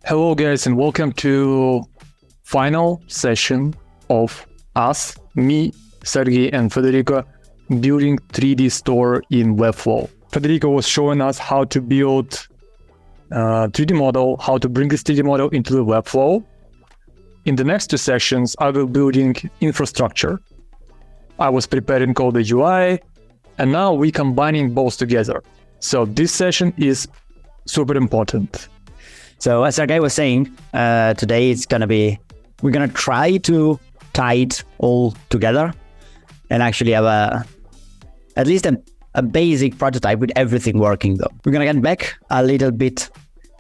Hello guys, and welcome to final session of us, me, Sergey and Federico, building 3D store in Webflow. Federico was showing us how to build 3D model, how to bring this 3D model into the Webflow. In the next two sessions, I will building infrastructure. I was preparing all the UI, and now we combining both together. So this session is super important. So as Sergey was saying, today we're gonna try to tie it all together and actually have at least a basic prototype with everything working though. We're gonna get back a little bit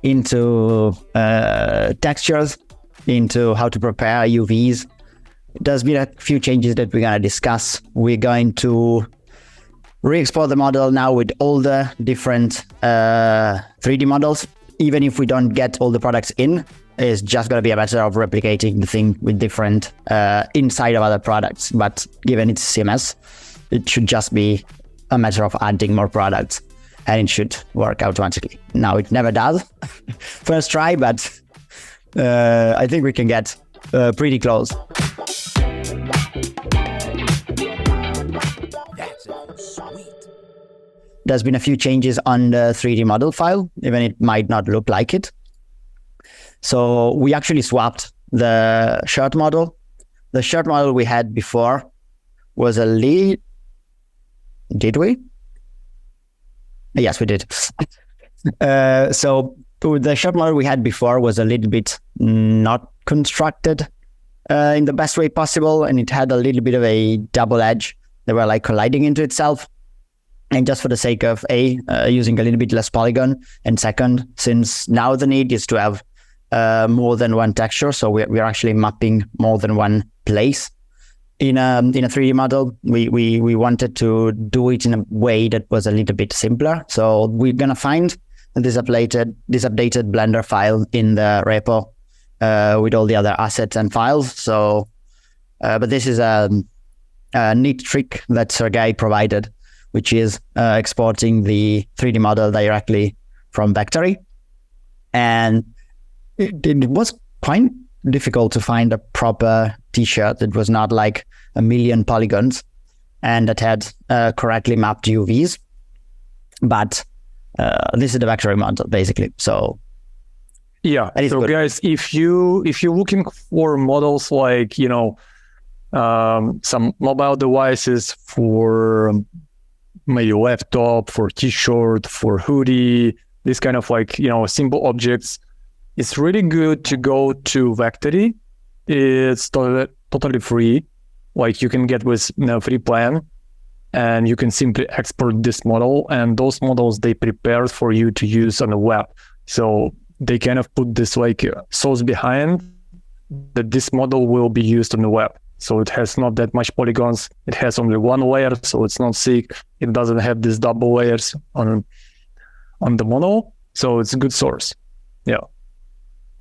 into textures, into how to prepare UVs. There's been a few changes that we're gonna discuss. We're going to re-export the model now with all the different 3D models. Even if we don't get all the products in, it's just going to be a matter of replicating the thing with different inside of other products. But given it's CMS, it should just be a matter of adding more products and it should work automatically. Now, it never does first try, but I think we can get pretty close. There's been a few changes on the 3D model file, even it might not look like it. So we actually swapped the shirt model. The shirt model we had before was a lead. Did we? Yes, we did. So the shirt model we had before was a little bit not constructed in the best way possible. And it had a little bit of a double edge. They were like colliding into itself. And just for the sake of using a little bit less polygon, and second, since now the need is to have more than one texture, so we're actually mapping more than one place in a 3D model. We wanted to do it in a way that was a little bit simpler. So we're gonna find this updated Blender file in the repo with all the other assets and files. So, but this is a neat trick that Sergey provided, which is exporting the 3D model directly from Vectory. And it was quite difficult to find a proper t-shirt that was not like a million polygons and that had correctly mapped UVs. But this is the Vectory model, basically. So yeah, so good. Guys, if you're looking for models like, some mobile devices for maybe laptop, for t-shirt, for hoodie, this kind of simple objects, it's really good to go to Vectory. It's totally free. Like you can get with free plan, and you can simply export this model, and those models they prepared for you to use on the web. So they kind of put this source behind that this model will be used on the web. So it has not that much polygons. It has only one layer, so it's not thick. It doesn't have these double layers on the model. So it's a good source. Yeah.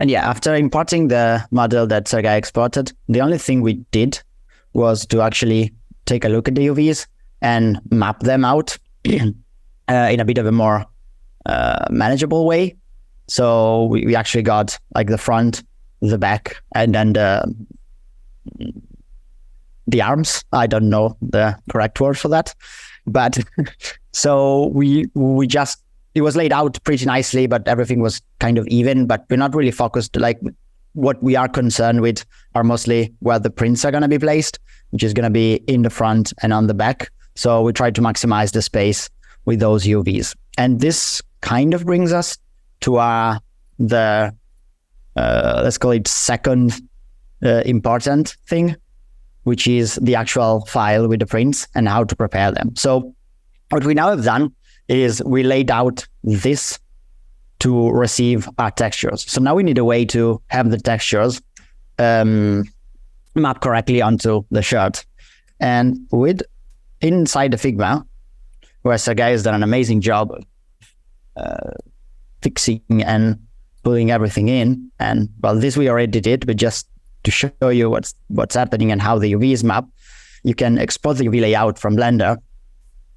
And yeah, after importing the model that Sergey exported, the only thing we did was to actually take a look at the UVs and map them out in a bit of a more manageable way. So we actually got like the front, the back, and then the arms. I don't know the correct word for that, but so we just, it was laid out pretty nicely, but everything was kind of even, but we're not really focused. Like what we are concerned with are mostly where the prints are going to be placed, which is going to be in the front and on the back. So we try to maximize the space with those UVs. And this kind of brings us to the let's call it second important thing, which is the actual file with the prints and how to prepare them. So what we now have done is we laid out this to receive our textures. So now we need a way to have the textures map correctly onto the shirt. And with inside the Figma, where Sergey has done an amazing job fixing and pulling everything in. And well, this we already did, but just to show you what's happening and how the UVs map, you can export the UV layout from Blender.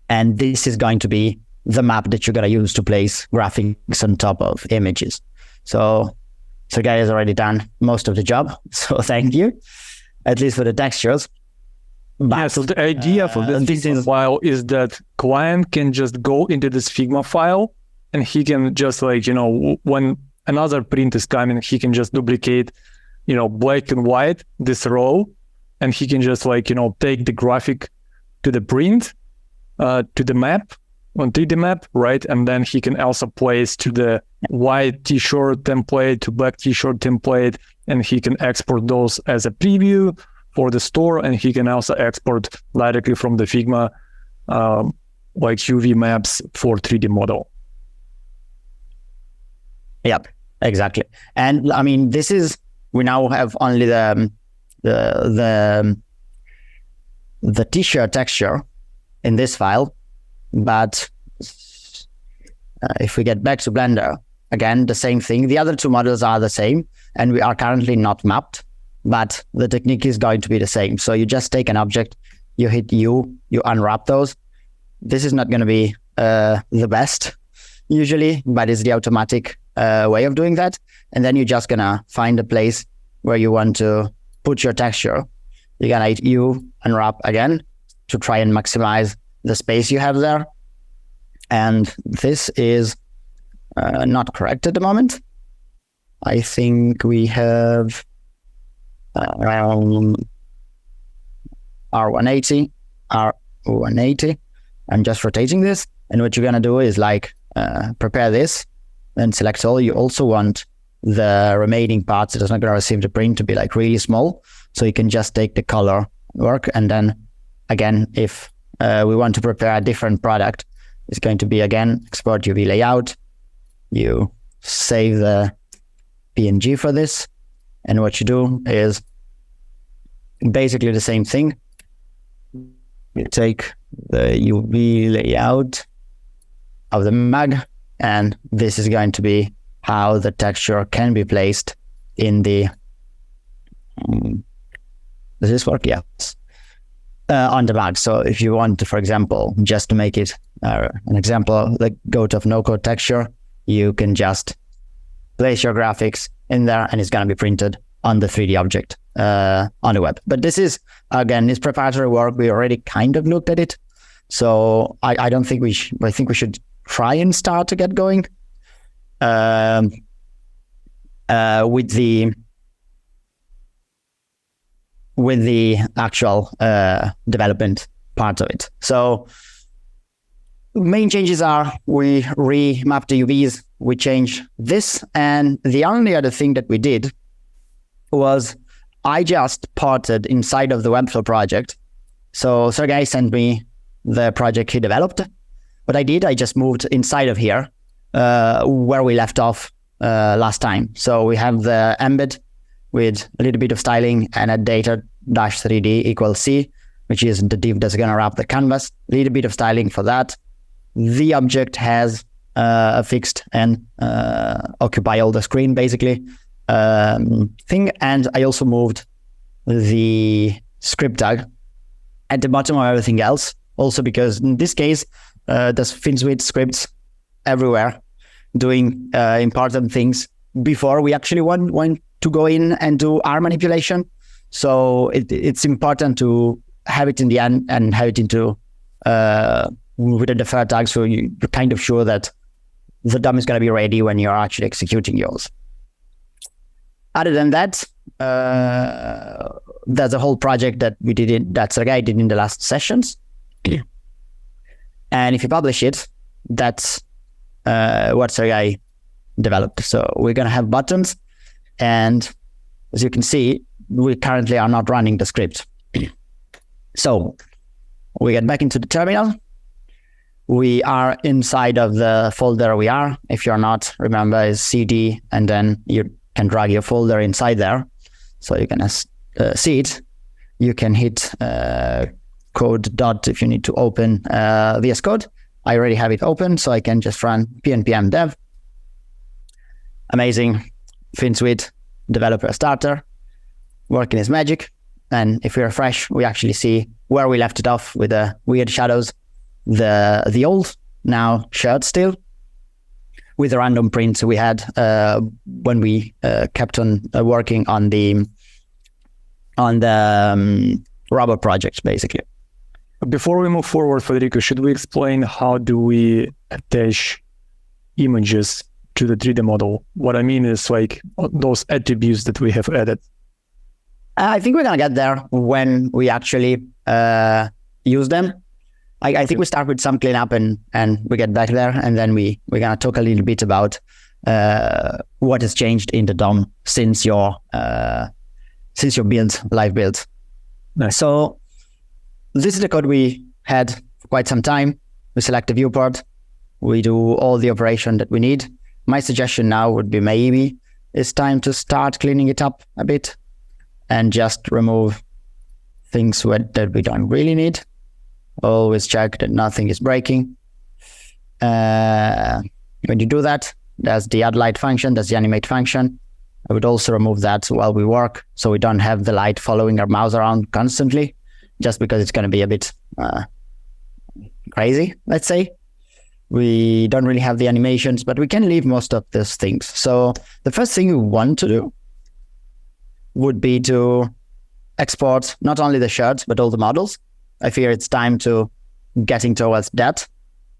And this is going to be the map that you're going to use to place graphics on top of images. So Sergey has already done most of the job, so thank you, at least for the textures. But, so the idea for this file is that client can just go into this Figma file and he can just when another print is coming, he can just duplicate, black and white, this row, and he can just take the graphic to the print, to the map, on 3D map, right? And then he can also place to the white t-shirt template, to black t-shirt template, and he can export those as a preview for the store, and he can also export directly from the Figma UV maps for 3D model. Yep, exactly. And I mean, we now have only the t-shirt texture in this file, but if we get back to Blender, again, the same thing. The other two models are the same, and we are currently not mapped, but the technique is going to be the same. So you just take an object, you hit U, you unwrap those. This is not going to be the best usually, but it's the automatic way of doing that. And then you're just going to find a place where you want to put your texture. You're going to hit U, unwrap again to try and maximize the space you have there. And this is not correct at the moment. I think we have R180. I'm just rotating this. And what you're going to do is prepare this and select all. You also want the remaining parts that is not going to receive the print to be really small. So you can just take the color work. And then again, if we want to prepare a different product, it's going to be again, export UV layout. You save the PNG for this. And what you do is basically the same thing. You take the UV layout of the mag, and this is going to be how the texture can be placed in the... does this work? Yes. On the mag. So if you want to, for example, just to make it an example, the goat of no-code texture, you can just place your graphics in there and it's going to be printed on the 3D object on the web. But this is, again, it's preparatory work. We already kind of looked at it. So I don't think I think we should try and start to get going with the actual development part of it. So main changes are we remap the UVs, we change this, and the only other thing that we did was I just ported inside of the Webflow project. So Sergey sent me the project he developed. What I did, I just moved inside of here where we left off last time. So we have the embed with a little bit of styling and a data-3D equals C, which is the div that's going to wrap the canvas. A little bit of styling for that. The object has a fixed and occupy all the screen, basically, thing. And I also moved the script tag at the bottom of everything else, also because in this case, there's Finsweet scripts everywhere doing important things before we actually want to go in and do R manipulation. So it's important to have it in the end and have it into with a deferred tag, so you're kind of sure that the DOM is going to be ready when you're actually executing yours. Other than that, there's a whole project that we did that Sergey did in the last sessions. And if you publish it, that's what Sergey developed. So we're going to have buttons. And as you can see, we currently are not running the script. So we get back into the terminal. We are inside of the folder we are. If you're not, remember, is CD, and then you can drag your folder inside there. So you can see it. You can hit code dot if you need to open VS Code. I already have it open, so I can just run pnpm dev. Amazing. Finsweet developer starter working his magic. And if we refresh, we actually see where we left it off with the weird shadows. The old, now shirt still. with the random prints we had when we kept on working on the robot projects, basically. Before we move forward, Federico, should we explain how do we attach images to the 3D model? What I mean is like those attributes that we have added. I think we're going to get there when we actually use them. I think we start with some cleanup and we get back there, and then we're going to talk a little bit about what has changed in the DOM since your live build. Nice. So this is the code we had for quite some time. We select the viewport. We do all the operation that we need. My suggestion now would be maybe it's time to start cleaning it up a bit and just remove things that we don't really need. Always check that nothing is breaking. When you do that, there's the add light function, there's the animate function. I would also remove that while we work, so we don't have the light following our mouse around constantly, just because it's going to be a bit crazy, let's say. We don't really have the animations, but we can leave most of these things. So the first thing we want to do would be to export not only the shards, but all the models. I fear it's time to getting towards that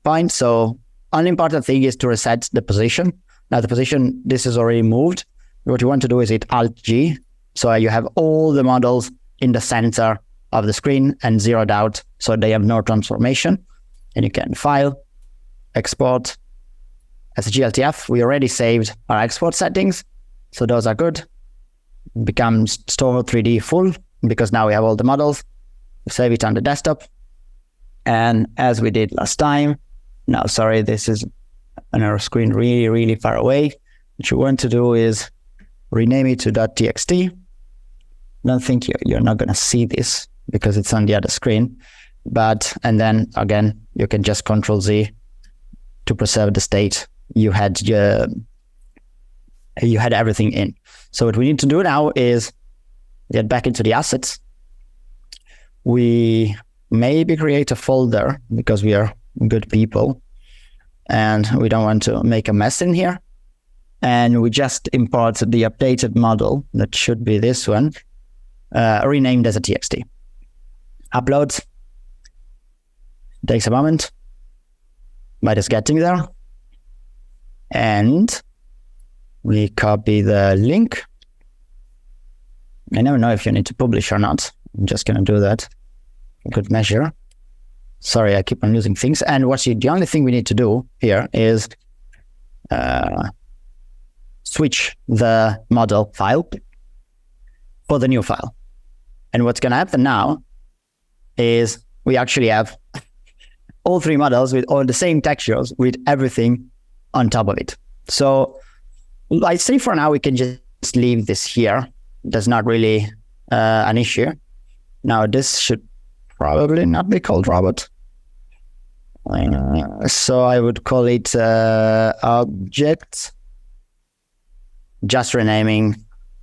point. So only important thing is to reset the position. Now the position, this is already moved. What you want to do is hit Alt-G. So you have all the models in the center of the screen and zeroed out, so they have no transformation. And you can file, export as a GLTF. We already saved our export settings, so those are good. Becomes store 3D full because now we have all the models. Save it on the desktop. And as we did last time, now, sorry, this is on our screen really, really far away. What you want to do is rename it to .txt. I don't think you're not going to see this because it's on the other screen. And then again, you can just Control Z to preserve the state you had everything in. So what we need to do now is get back into the assets. We maybe create a folder because we are good people and we don't want to make a mess in here. And we just import the updated model, that should be this one, renamed as a txt. Upload. Takes a moment, but it's getting there. And we copy the link. I never know if you need to publish or not. I'm just going to do that. Good measure. Sorry, I keep on losing things. And the only thing we need to do here is switch the model file for the new file. And what's going to happen now is we actually have all three models with all the same textures with everything on top of it. So I'd say for now we can just leave this here. That's not really an issue. Now this should probably not be called robot. So I would call it object. Just renaming,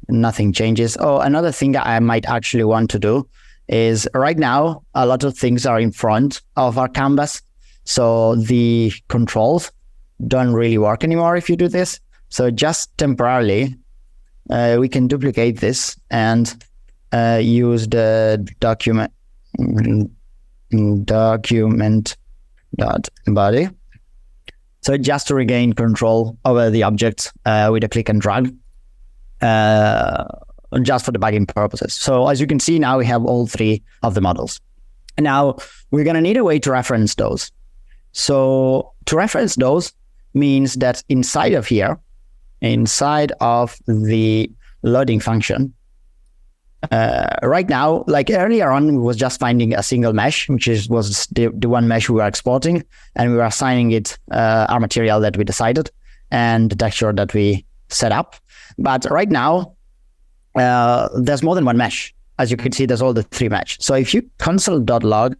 nothing changes. Oh, another thing that I might actually want to do is right now, a lot of things are in front of our canvas. So the controls don't really work anymore if you do this. So just temporarily, we can duplicate this and use the document.body. So just to regain control over the object with a click and drag, just for debugging purposes. So as you can see, now we have all three of the models. And now we're going to need a way to reference those. So to reference those means that inside of here, inside of the loading function, right now, like earlier on, we was just finding a single mesh, which was the one mesh we were exporting, and we were assigning it our material that we decided and the texture that we set up. But right now, there's more than one mesh. As you can see, there's all the three mesh. So if you console.log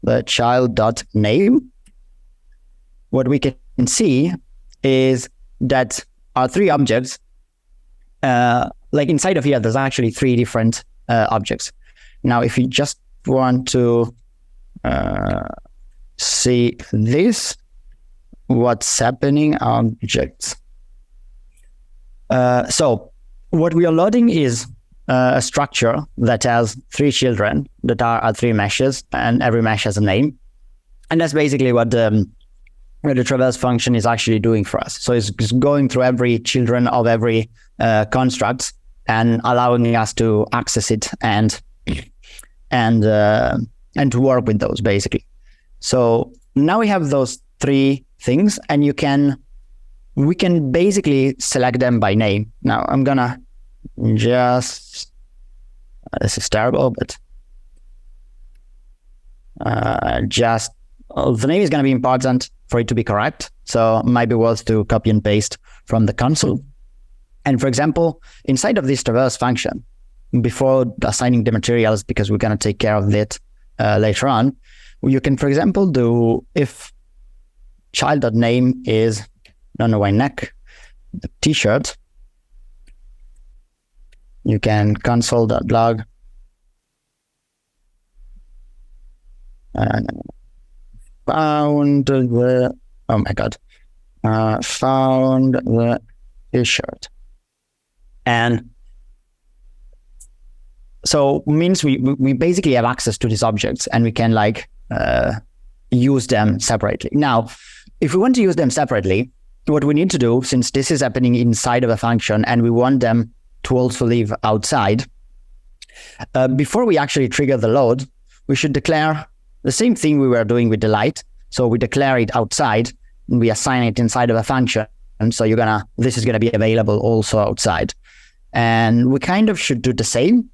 the child.name, what we can see is that our three objects, like inside of here, there's actually three different objects. Now, if you just want to see this, what's happening objects. So what we are loading is a structure that has 3 children that are 3 meshes, and every mesh has a name. And that's basically what the traverse function is actually doing for us. So it's going through every children of every construct and allowing us to access it and to work with those basically. So now we have those 3 things, and we can basically select them by name. Now I'm gonna just, this is terrible, but the name is going to be important for it to be correct. So it might be worth to copy and paste from the console. And for example, inside of this traverse function, before assigning the materials, because we're going to take care of it later on, you can, for example, do if child.name is, I don't know why neck, the t-shirt, you can console.log found the, oh my God, found the t-shirt. And so means we basically have access to these objects, and we can use them separately. Now, if we want to use them separately, what we need to do, since this is happening inside of a function and we want them to also live outside, before we actually trigger the load, we should declare the same thing we were doing with the light. So we declare it outside and we assign it inside of a function. And so this is gonna be available also outside. And we kind of should do the same.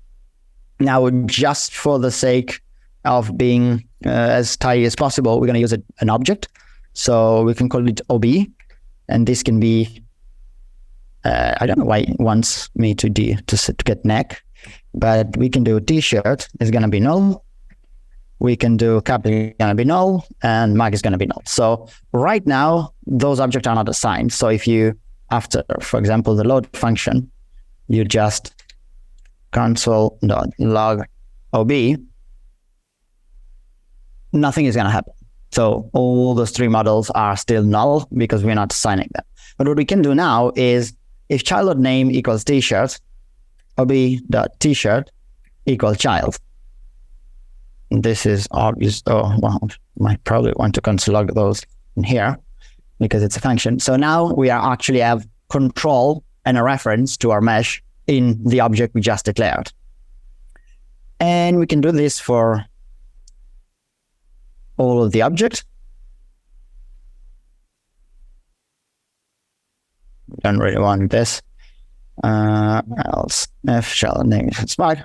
Now, just for the sake of being as tidy as possible, we're gonna use an object. So we can call it OB, and this can be, I don't know why it wants me to get neck, but we can do t-shirt is gonna be null. We can do cap is going to be null, and mag is going to be null. So right now, those objects are not assigned. So if you, after, for example, the load function, you just console.log OB, nothing is going to happen. So all those 3 models are still null because we're not assigning them. But what we can do now is if child.name equals t-shirt, ob.t-shirt equals child. This is obvious. Oh, well, might probably want to console log those in here because it's a function. So now we actually have control and a reference to our mesh in the object we just declared. And we can do this for all of the objects. We don't really want this. Else if child name is smart,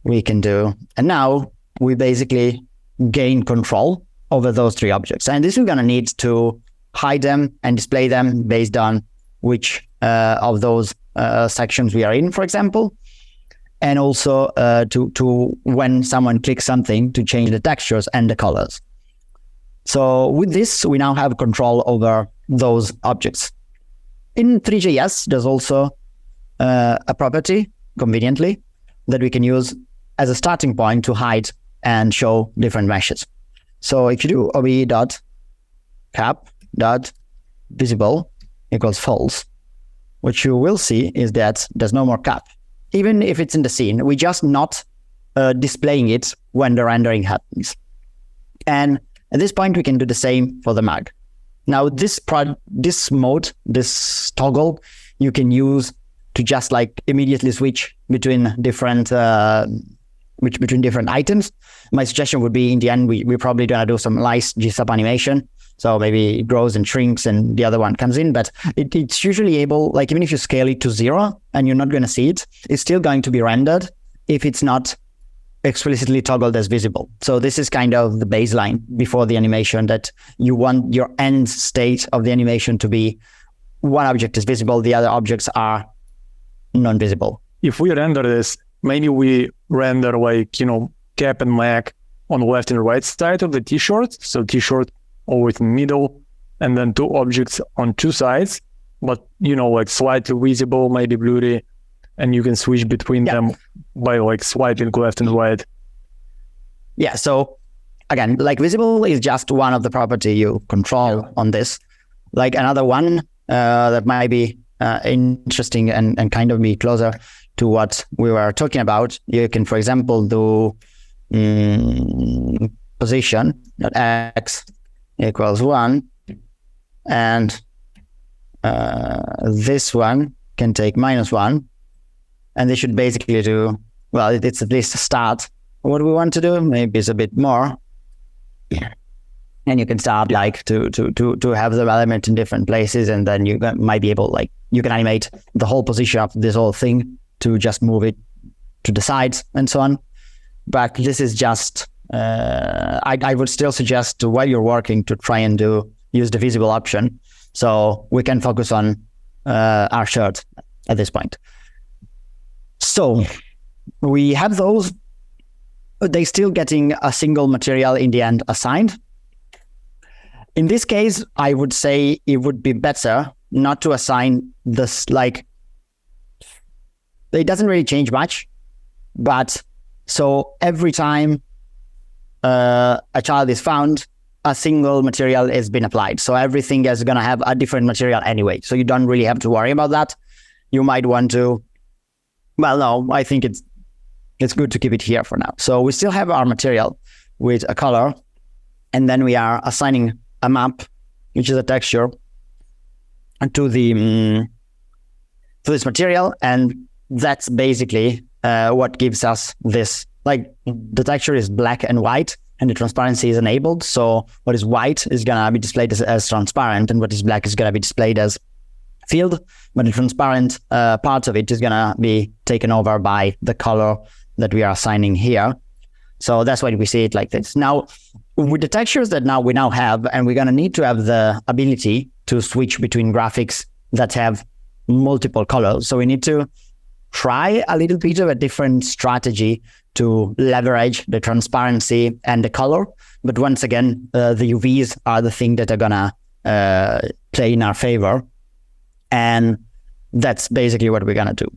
we can do, and now we basically gain control over those 3 objects. And this we're going to need to hide them and display them based on which of those sections we are in, for example. And also to when someone clicks something, to change the textures and the colors. So with this, we now have control over those objects. In three.js, there's also a property, conveniently, that we can use as a starting point to hide and show different meshes. So if you do ob.cap.visible equals false, what you will see is that there's no more cap. Even if it's in the scene, we're just not displaying it when the rendering happens. And at this point, we can do the same for the mag. Now, this mode, this toggle, you can use to just immediately switch between different items. My suggestion would be, in the end, we're probably going to do some nice G-sub animation. So maybe it grows and shrinks and the other one comes in, but it's usually able, even if you scale it to 0 and you're not going to see it, it's still going to be rendered if it's not explicitly toggled as visible. So this is kind of the baseline before the animation, that you want your end state of the animation to be one object is visible, the other objects are non-visible. If we render this, maybe we render cap and mag on the left and right side of the t-shirt. So t-shirt always in the middle, and then 2 objects on 2 sides, but slightly visible, maybe blurry, and you can switch between them by swiping left and right. Yeah, so again, visible is just one of the property you control on this. like another one that might be interesting and kind of be closer to what we were talking about, you can, for example, do position x equals 1, and this one can take -1, and they should basically do, well, it's at least a start. What we want to do, maybe it's a bit more. And you can start like to have the element in different places, and then you might be able, like, you can animate the whole position of this whole thing to just move it to the sides and so on. But this is just, I would still suggest while you're working to try and use the visible option, so we can focus on our shirt at this point. So we have those. They still getting a single material in the end assigned. In this case, I would say it would be better not to assign this, like, it doesn't really change much, but so every time a child is found, a single material has been applied. So everything is going to have a different material anyway. So you don't really have to worry about that. You might want to, well, no, I think it's good to keep it here for now. So we still have our material with a color, and then we are assigning a map, which is a texture, to this material, and that's basically what gives us this. Like, the texture is black and white, and the transparency is enabled. So what is white is gonna be displayed as transparent, and what is black is gonna be displayed as filled. But the transparent part of it is gonna be taken over by the color that we are assigning here. So that's why we see it like this. Now, with the textures that we now have, and we're going to need to have the ability to switch between graphics that have multiple colors. So we need to try a little bit of a different strategy to leverage the transparency and the color. But once again, the UVs are the thing that are going to play in our favor. And that's basically what we're going to do.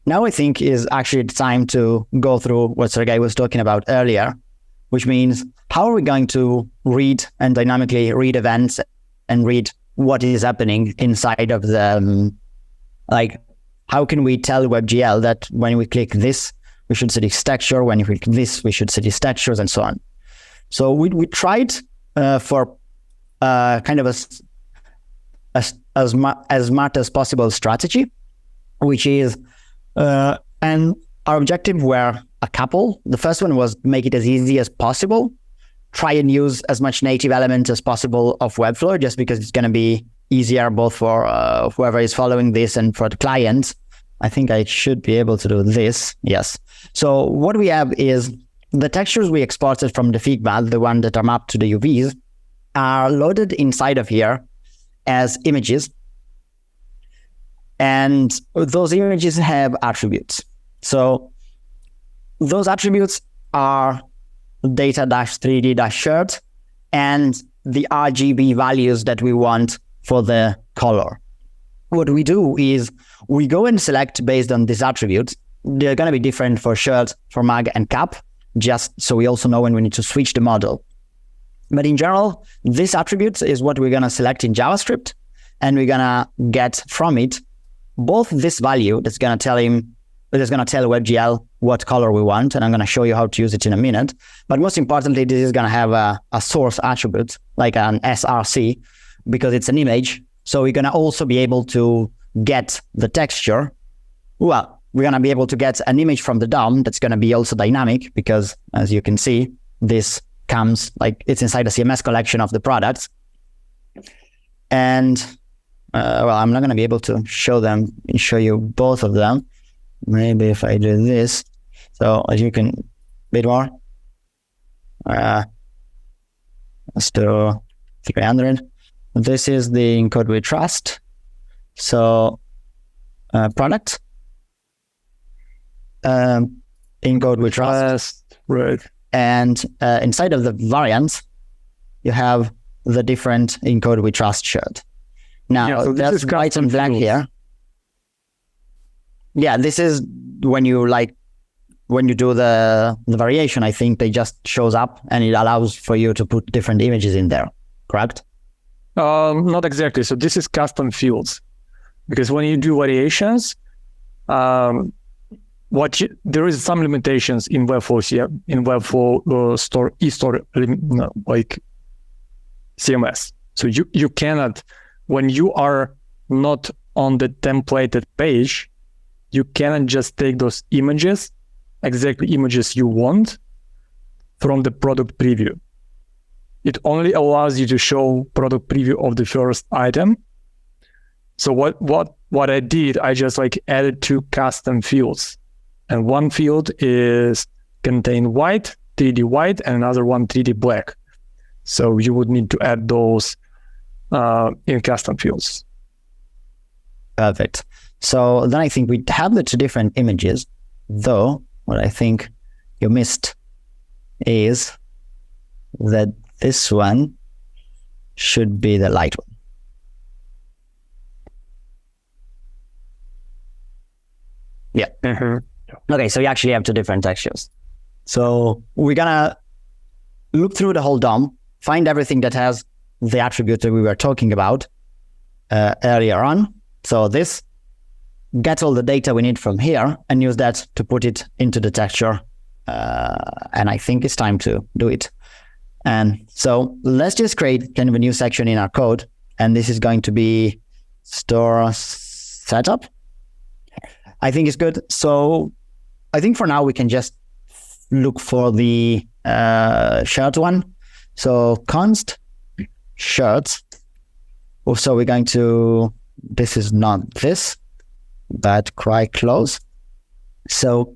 Now I think is actually the time to go through what Sergey was talking about earlier, which means how are we going to read and dynamically read events and read what is happening inside of the, like, how can we tell WebGL that when we click this, we should see this texture, when we click this, we should see these textures, and so on. So we tried for kind of as smart as possible strategy, which is, and our objective were a couple. The first one was make it as easy as possible. Try and use as much native elements as possible of Webflow, just because it's going to be easier both for whoever is following this and for the clients. I think I should be able to do this. Yes. So what we have is the textures we exported from the Figma, the one that are mapped to the UVs, are loaded inside of here as images. And those images have attributes. So those attributes are data-3D-shirt and the RGB values that we want for the color. What we do is we go and select based on these attributes. They're going to be different for shirt, for mug, and cap, just so we also know when we need to switch the model. But in general, this attributes is what we're going to select in JavaScript, and we're going to get from it both this value that's going to tell WebGL what color we want, and I'm going to show you how to use it in a minute. But most importantly, this is going to have a source attribute, like an SRC, because it's an image. So we're going to also be able to get the texture. Well, we're going to be able to get an image from the DOM that's going to be also dynamic, because as you can see, this comes, like, it's inside a CMS collection of the products. And well, I'm not going to be able to show you both of them. Maybe if I do this, so as you can, a bit more. Let's do 300. This is the encode we trust. So product, encode we trust, right? And inside of the variants, you have the different encode we trust shirt. Now, so that's white and black here. Yeah, this is when you do the variation, I think they just shows up and it allows for you to put different images in there, correct? Not exactly. So this is custom fields, because when you do variations, there is some limitations in Webflow. In Webflow store like CMS. So you cannot, when you are not on the templated page, you cannot just take those images, exactly images you want, from the product preview. It only allows you to show product preview of the first item. So what I did, I just like added 2 custom fields, and one field is contain white, 3D white, and another one 3D black. So you would need to add those in custom fields. Perfect. So then I think we have the 2 different images, though what I think you missed is that this one should be the light one. Yeah. Mm-hmm. Okay, so you actually have 2 different textures. So we're gonna look through the whole DOM, find everything that has the attribute that we were talking about earlier on. So this, get all the data we need from here and use that to put it into the texture. And I think it's time to do it. And so let's just create kind of a new section in our code. And this is going to be store setup. I think it's good. So I think for now we can just look for the shirt one. So const shirts. So we're going to, this is not this, but quite close. So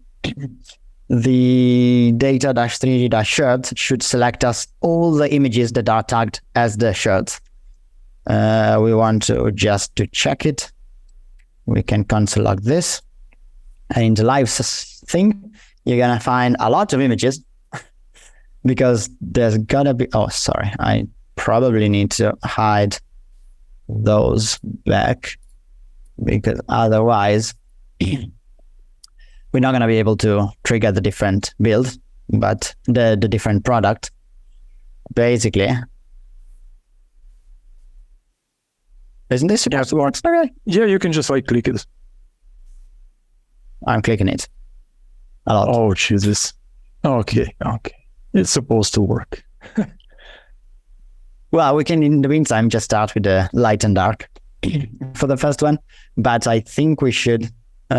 the data-3d-shirt should select us all the images that are tagged as the shirts. We want to just to check it. We can console log this. And in the live thing, you're going to find a lot of images because there's going to be, oh, sorry, I probably need to hide those back because otherwise we're not going to be able to trigger the different build, but the different product. Basically, isn't this supposed to work? Okay. Yeah, you can just like click it. I'm clicking it a lot. Oh, Jesus. Okay. It's supposed to work. Well, we can, in the meantime, just start with the light and dark for the first one. But I think we should be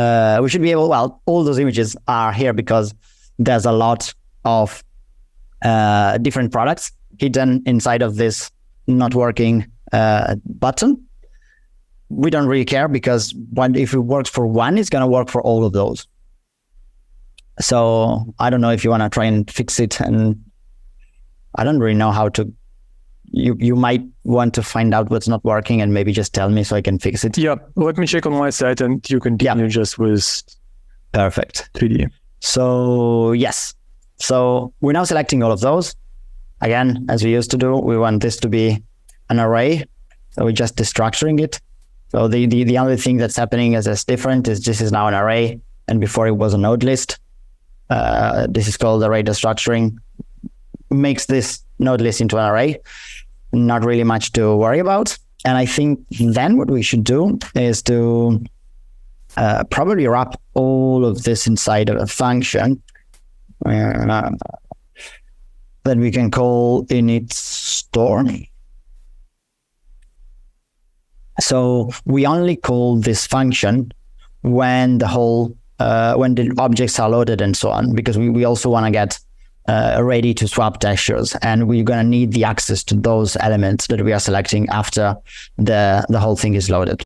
able, well, all those images are here because there's a lot of different products hidden inside of this not working button. We don't really care because if it works for one, it's going to work for all of those. So I don't know if you want to try and fix it. And I don't really know how to. You might want to find out what's not working and maybe just tell me so I can fix it. Yeah, let me check on my side and you continue just with perfect 3D. So yes, so we're now selecting all of those. Again, as we used to do, we want this to be an array. So we're just destructuring it. So the only thing that's happening as different is this is now an array, and before it was a node list. This is called array destructuring. Makes this node list into an array. Not really much to worry about. And I think then what we should do is to probably wrap all of this inside of a function that we can call init store. So we only call this function when when the objects are loaded and so on, because we also want to get ready to swap textures, and we're going to need the access to those elements that we are selecting after the whole thing is loaded.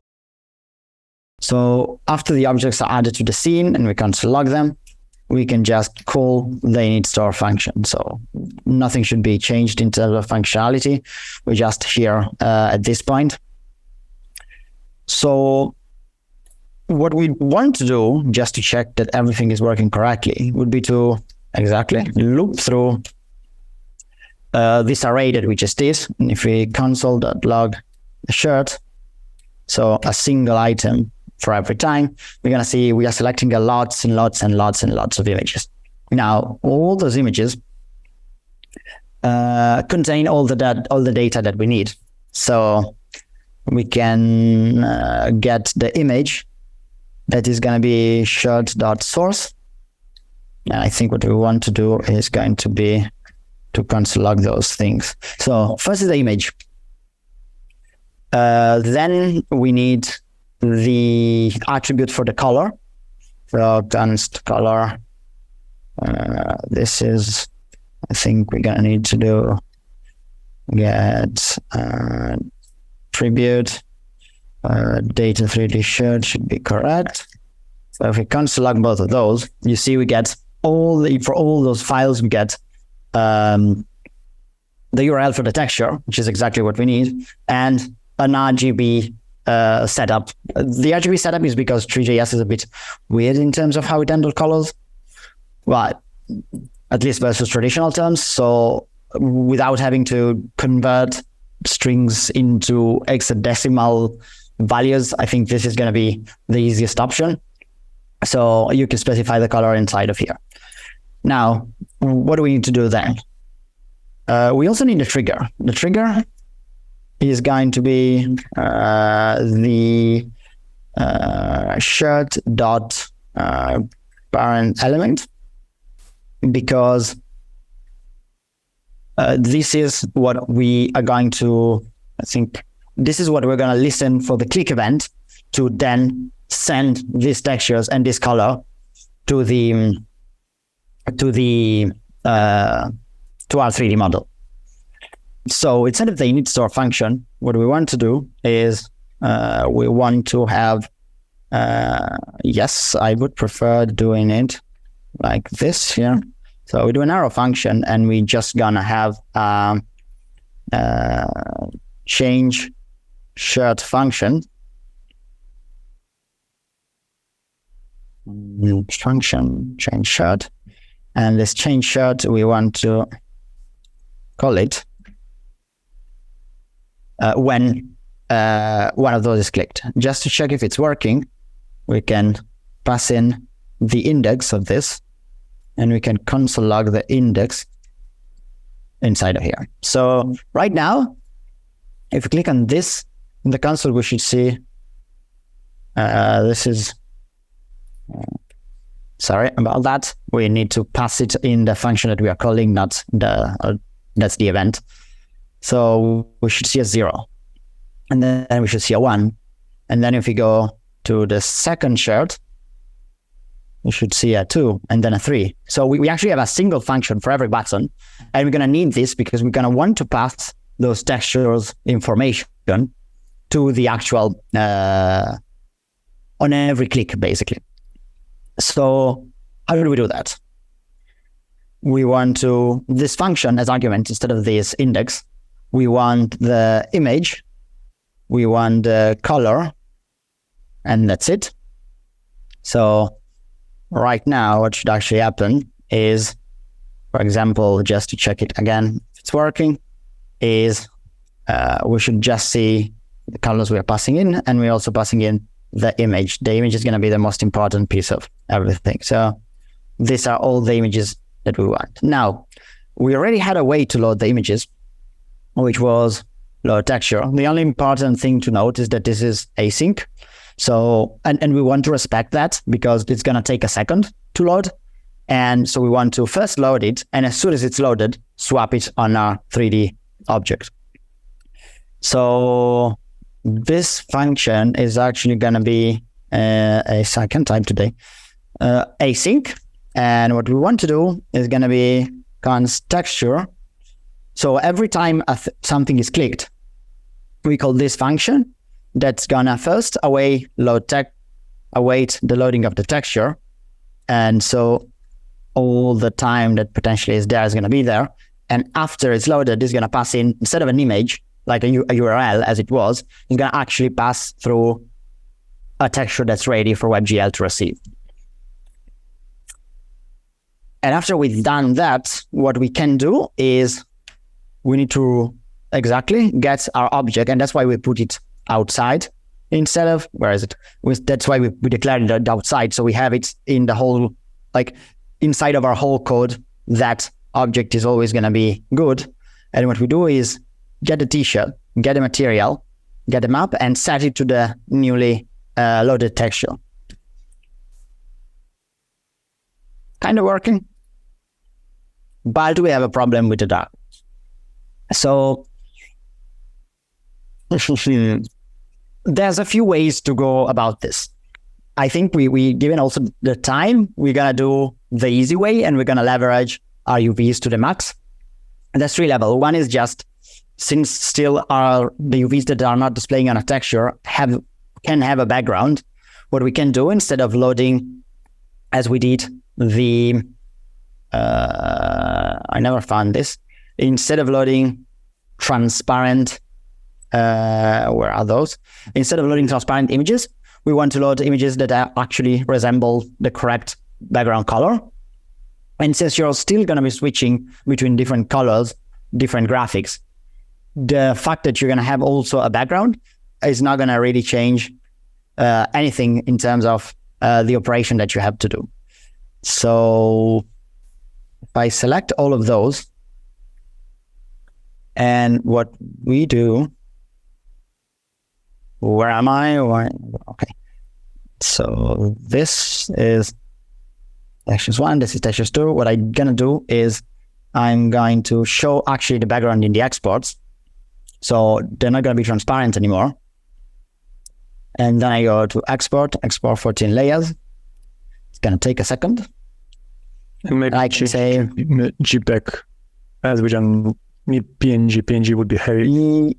So after the objects are added to the scene and we console log them, we can just call the init store function. So nothing should be changed in terms of functionality. We're just here at this point. So what we want to do, just to check that everything is working correctly, would be to loop through this array that we just did. And if we console.log the shirt, so a single item for every time, we're going to see we are selecting lots and lots and lots and lots of images. Now, all those images contain all the data that we need. So we can get the image that is going to be shirt.source. And I think what we want to do is going to be to console log those things. So first is the image. Then we need the attribute for the color. So const color. This is, I think we're going to need to do get attribute data 3D shirt should be correct. So if we console log both of those, you see we get for all those files, we get the URL for the texture, which is exactly what we need, and an RGB setup. The RGB setup is because three.js is a bit weird in terms of how it handles colors, well, at least versus traditional terms. So without having to convert strings into hexadecimal values, I think this is going to be the easiest option. So you can specify the color inside of here. Now, what do we need to do then? We also need a trigger. The trigger is going to be the shirt dot parent element, because this is what we are going to, I think, this is what we're going to listen for the click event to then send these textures and this color to our 3D model. So instead of the init store function, what we want to do is we want to have, yes, I would prefer doing it like this here. So we do an arrow function, and we just gonna have change shirt function. Function change shirt, and this change shirt we want to call it when one of those is clicked. Just to check if it's working, we can pass in the index of this, and we can console log the index inside of here. So right now, if we click on this in the console, we should see this is sorry about that. We need to pass it in the function that we are calling, not the that's the event. So we should see a 0, and then we should see a 1. And then if we go to the second shirt, we should see a 2 and then a 3. So we actually have a single function for every button, and we're going to need this because we're going to want to pass those textures information to the actual on every click, basically. So how do we do that? We want to, this function as argument instead of this index, we want the image, we want the color, and that's it. So right now, what should actually happen is, for example, just to check it again, if it's working, is we should just see the colors we are passing in, and we're also passing in the image. The image is going to be the most important piece of everything. So these are all the images that we want. Now, we already had a way to load the images, which was load texture. The only important thing to note is that this is async. So, and we want to respect that because it's going to take a second to load. And so we want to first load it, and as soon as it's loaded, swap it on our 3D object. So this function is actually going to be I can't type today, async. And what we want to do is going to be const texture. So every time something is clicked, we call this function that's going to first await the loading of the texture. And so all the time that potentially is there is going to be there. And after it's loaded, it's going to pass in, instead of an image, like a URL as it was, it's going to actually pass through a texture that's ready for WebGL to receive. And after we've done that, what we can do is we need to exactly get our object, and that's why we put it outside instead of, where is it? That's why we declared it outside. So we have it in the whole, like inside of our whole code, that object is always going to be good. And what we do is get a t-shirt, get a material, get a map, and set it to the newly loaded texture. Kind of working, but we have a problem with the dark. So there's a few ways to go about this. I think we given also the time, we're gonna do the easy way, and we're gonna leverage our UVs to the max. And there's 3 levels. One is just, since still the UVs that are not displaying on a texture can have a background, what we can do, instead of loading, as we did I never found this, instead of loading transparent, where are those? Instead of loading transparent images, we want to load images that actually resemble the correct background color. And since you're still going to be switching between different colors, different graphics, the fact that you're going to have also a background is not going to really change anything in terms of the operation that you have to do. So if I select all of those, and what we do, where am I? Okay. So this is textures 1, this is textures 2. What I'm going to do is I'm going to show actually the background in the exports. So they're not going to be transparent anymore. And then I go to export 14 layers. It's going to take a second. And maybe I can say JPEG, as we don't need PNG. PNG would be heavy.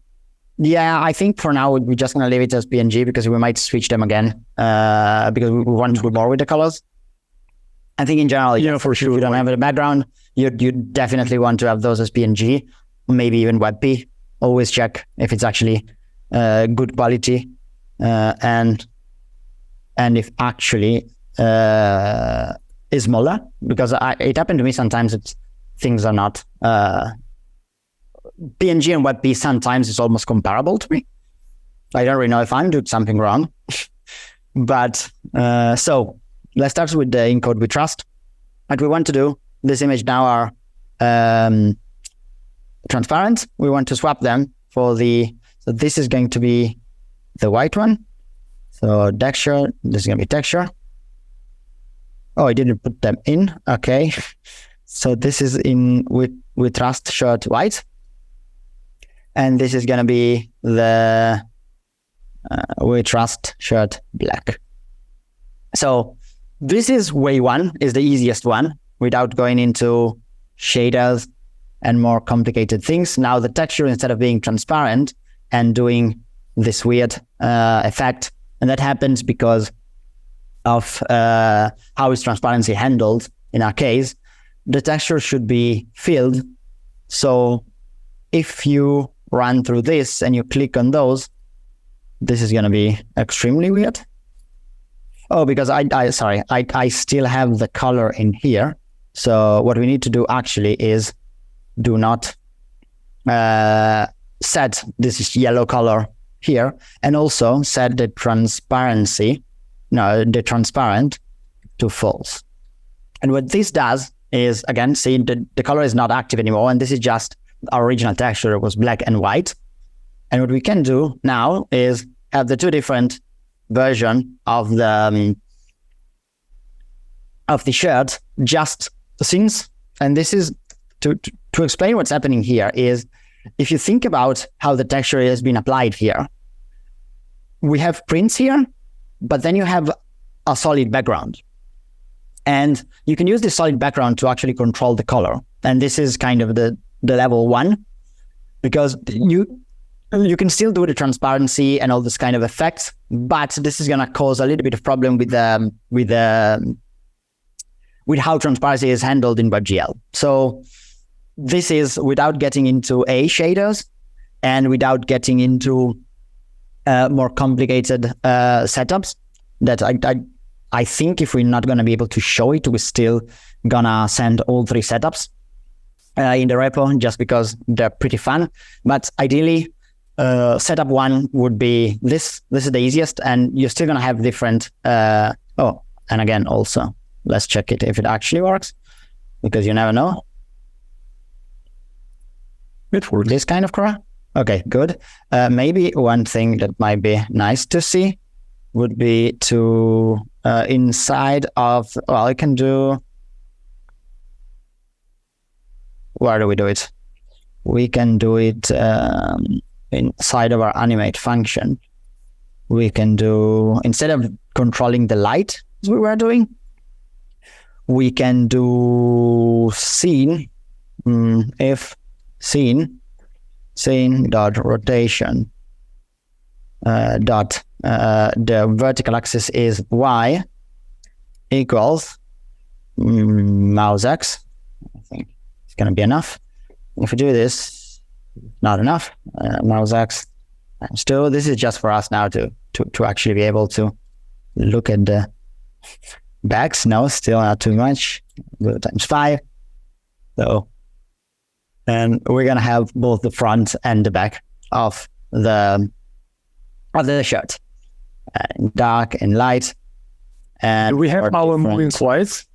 Yeah, I think for now we're just going to leave it as PNG, because we might switch them again because we want to do more with the colors. I think in general, yeah, for sure. If you don't have a background, you definitely want to have those as PNG, maybe even WebP. Always check if it's actually good quality and if actually is smaller, because it happened to me sometimes that things are not PNG and WebP. Sometimes it's almost comparable to me. I don't really know if I'm doing something wrong, but so let's start with the encode we trust. What we want to do, this image now are transparent. We want to swap them for so this is going to be the white one. So texture, this is going to be texture. Oh, I didn't put them in. Okay. So this is in with trust shirt white. And this is going to be the we trust shirt black. So this is way 1, is the easiest one without going into shaders and more complicated things. Now the texture, instead of being transparent and doing this weird effect, and that happens because of how is transparency handled in our case, the texture should be filled. So if you run through this and you click on those, this is going to be extremely weird. Oh, because I still have the color in here. So what we need to do actually is do not set this yellow color here, and also set the transparent to false. And what this does is, again, see the color is not active anymore, and this is just our original texture was black and white. And what we can do now is have the 2 different version of the shirt, just since, and this is to explain what's happening here is, if you think about how the texture has been applied here, we have prints here, but then you have a solid background. And you can use this solid background to actually control the color. And this is kind of the level 1, because you can still do the transparency and all this kind of effects, but this is going to cause a little bit of problem with how transparency is handled in WebGL. So this is without getting into shaders and without getting into more complicated setups that I think if we're not going to be able to show it, we're still going to send all 3 setups in the repo, just because they're pretty fun. But ideally, setup 1 would be this. This is the easiest, and you're still going to have different. And again, also, let's check it if it actually works, because you never know. It works. This kind of color. Okay, good. Maybe one thing that might be nice to see would be to inside of, well, I can do, where do we do it? We can do it inside of our animate function. We can do, instead of controlling the light as we were doing, we can do scene, if scene dot rotation dot the vertical axis is y equals mouse x. I think it's going to be enough. If we do this, not enough. Mouse x times 2. This is just for us now to actually be able to look at the backs. No, still not too much. Times 5. So, and we're gonna have both the front and the back of the shirt, in dark and light. And do we have our moving lights?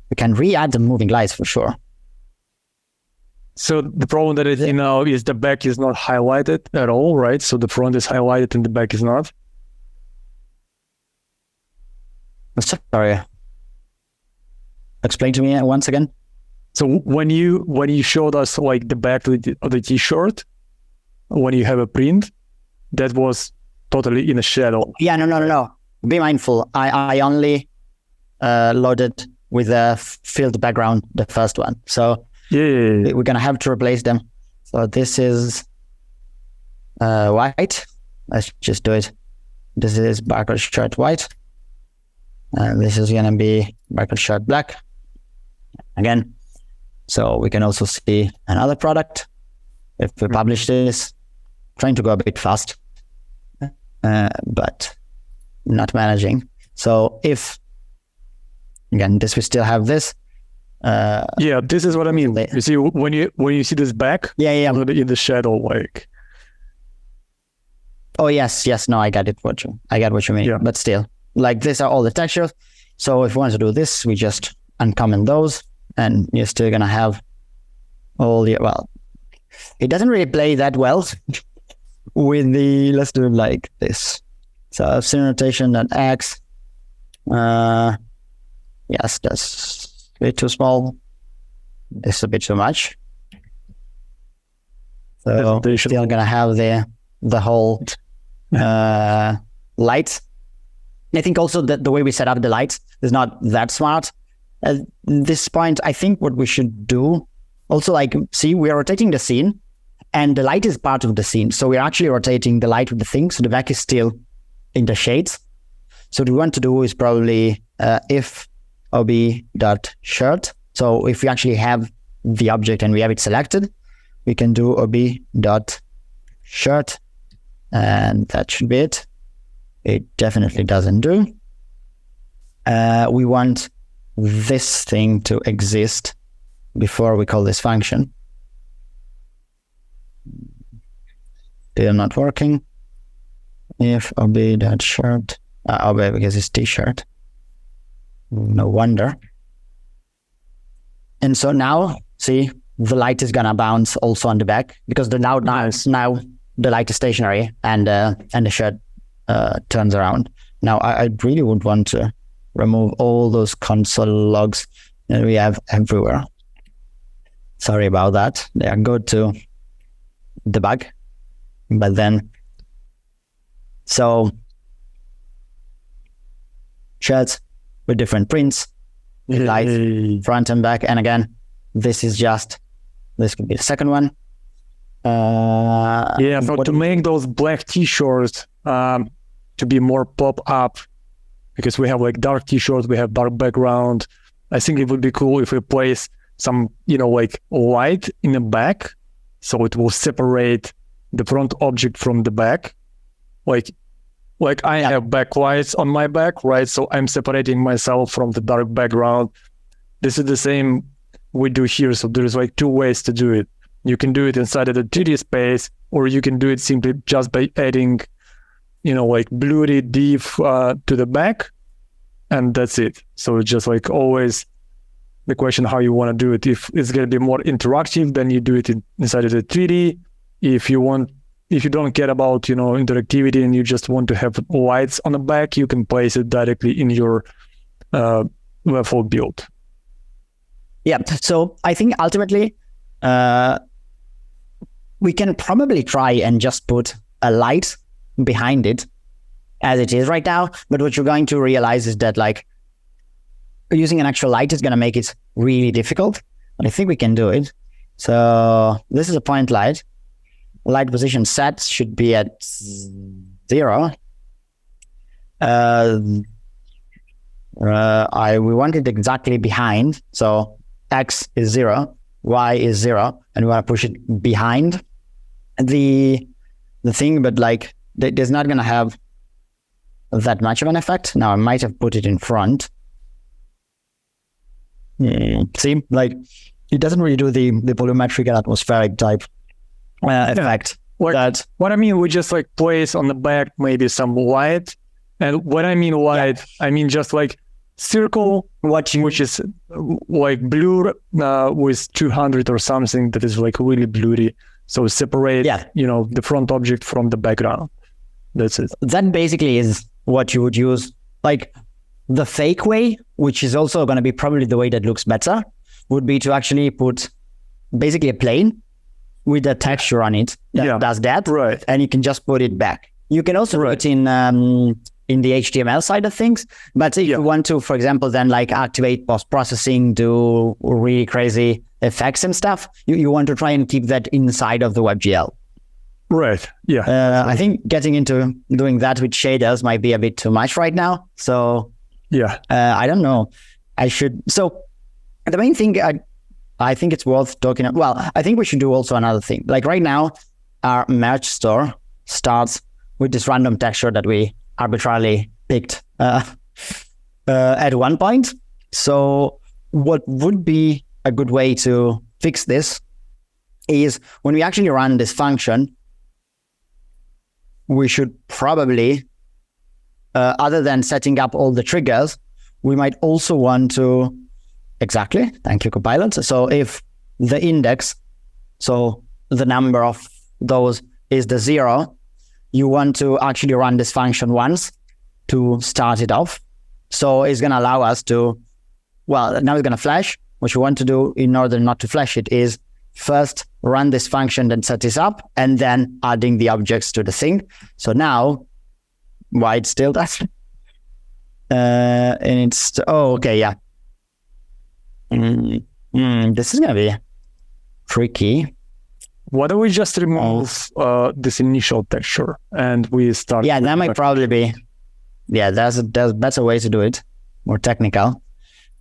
We can re-add the moving lights for sure. So the problem that is now is the back is not highlighted at all, right? So the front is highlighted and the back is not. Sorry. Explain to me once again. So when you showed us like the back of the t-shirt, when you have a print, that was totally in a shadow. Yeah, no. Be mindful. I only loaded with a filled background, the first one. So yeah. We're gonna have to replace them. So this is white. Let's just do it. This is barcode shirt white. This is gonna be barcode shirt black. Again. So we can also see another product. If we publish this, trying to go a bit fast, but not managing. So if, again, this we still have this. Yeah, this is what I mean. You see, when you see this back, yeah, in the shadow, like. Oh yes, no, I get what you mean. Yeah. But still, like these are all the textures. So if we want to do this, we just uncomment those. And you're still going to have all the, well, it doesn't really play that well with the, let's do it like this. So scene rotation at X. Yes, that's a bit too small. This is a bit too much. So still going to have the whole light. I think also that the way we set up the lights is not that smart. At this point, I think what we should do also, like, see, we are rotating the scene and the light is part of the scene. So we're actually rotating the light with the thing. So the back is still in the shades. So what we want to do is probably if ob.shirt. So if we actually have the object and we have it selected, we can do ob.shirt and that should be it. It definitely doesn't do. We want this thing to exist before we call this function. Still not working. If ob.shirt, because it's t-shirt. No wonder. And so now, see, the light is gonna bounce also on the back because now the light is stationary and the shirt turns around. Now I really would want to remove all those console logs that we have everywhere. Sorry about that. They are good to debug, but then, so shirts with different prints, light, front and back. And again, this could be the second one. So to make those black t-shirts to be more pop up, because we have like dark t-shirts, we have dark background. I think it would be cool if we place some, like light in the back, so it will separate the front object from the back. Like I have backlights on my back, right? So I'm separating myself from the dark background. This is the same we do here. So there's like two ways to do it. You can do it inside of the 2D space, or you can do it simply just by adding, like blurry div to the back, and that's it. So it's just like always the question how you want to do it. If it's going to be more interactive, then you do it inside of the 3D. If you don't care about, interactivity and you just want to have lights on the back, you can place it directly in your Webflow build. Yeah. So I think ultimately, we can probably try and just put a light behind it as it is right now. But what you're going to realize is that like using an actual light is going to make it really difficult. But I think we can do it. So this is a point light. Light position set should be at 0. We want it exactly behind. So X is 0, Y is 0, and we want to push it behind the thing, but like there's not going to have that much of an effect. Now I might have put it in front. See, like it doesn't really do the volumetric and atmospheric type effect. What I mean, we just like place on the back maybe some light, and what I mean light, I mean just like circle which is like blue with 200 or something that is like really blurry. So separate, the front object from the background. That's it. That basically is what you would use. Like the fake way, which is also going to be probably the way that looks better, would be to actually put basically a plane with a texture on it that does that. Right. And you can just put it back. You can also put in the HTML side of things. But if you want to, for example, then like activate post-processing, do really crazy effects and stuff, you want to try and keep that inside of the WebGL. Right. Yeah. I think getting into doing that with shaders might be a bit too much right now. So I don't know. I should. So the main thing I think it's worth talking about. Well, I think we should do also another thing. Like right now, our merge store starts with this random texture that we arbitrarily picked at one point. So what would be a good way to fix this is when we actually run this function, we should probably, other than setting up all the triggers, we might also want to, exactly, thank you, Copilot. So if the index, so the number of those is the 0, you want to actually run this function once to start it off. So it's going to allow us to, well, now it's going to flash. What you want to do in order not to flash it is first run this function, then set this up, and then adding the objects to the thing. So now, why it still does? And it's, okay, yeah. This is going to be tricky. Why don't we just remove this initial texture and we start? Yeah, that might probably be. Yeah, there's a better way to do it, more technical.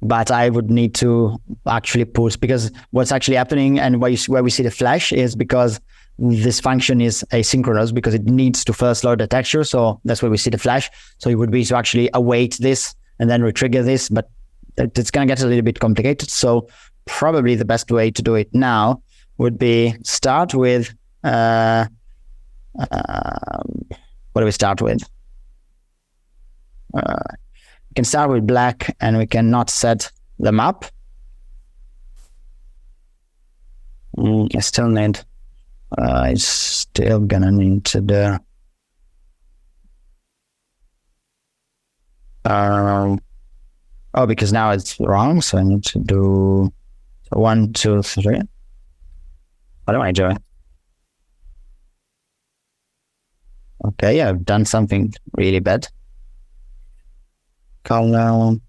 But I would need to actually put, because what's actually happening and where we see the flash is because this function is asynchronous because it needs to first load the texture. So that's where we see the flash. So it would be to actually await this and then retrigger this, but it's going to get a little bit complicated. So probably the best way to do it now would be start with, what do we start with? We can start with black and we can not set them up. I still need, it's still gonna need to do, because now it's wrong. So I need to do 1, 2, 3. What am I doing? Okay, I've done something really bad. Command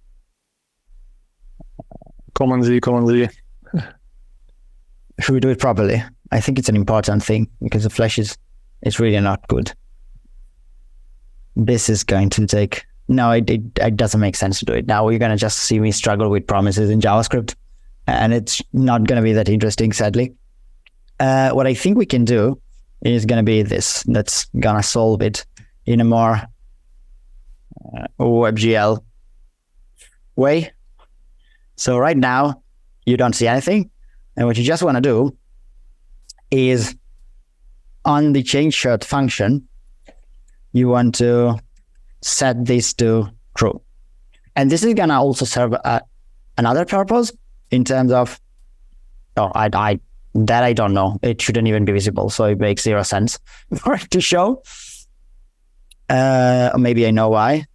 Z. Should we do it properly? I think it's an important thing because the flash is really not good. This is going to take, no, it doesn't make sense to do it. Now you're going to just see me struggle with promises in JavaScript and it's not going to be that interesting, sadly. What I think we can do is going to be this. That's going to solve it in a more WebGL way. So right now, you don't see anything. And what you just want to do is on the change shirt function, you want to set this to true. And this is going to also serve another purpose, in terms of, I don't know. It shouldn't even be visible, so it makes zero sense for it to show. Maybe I know why.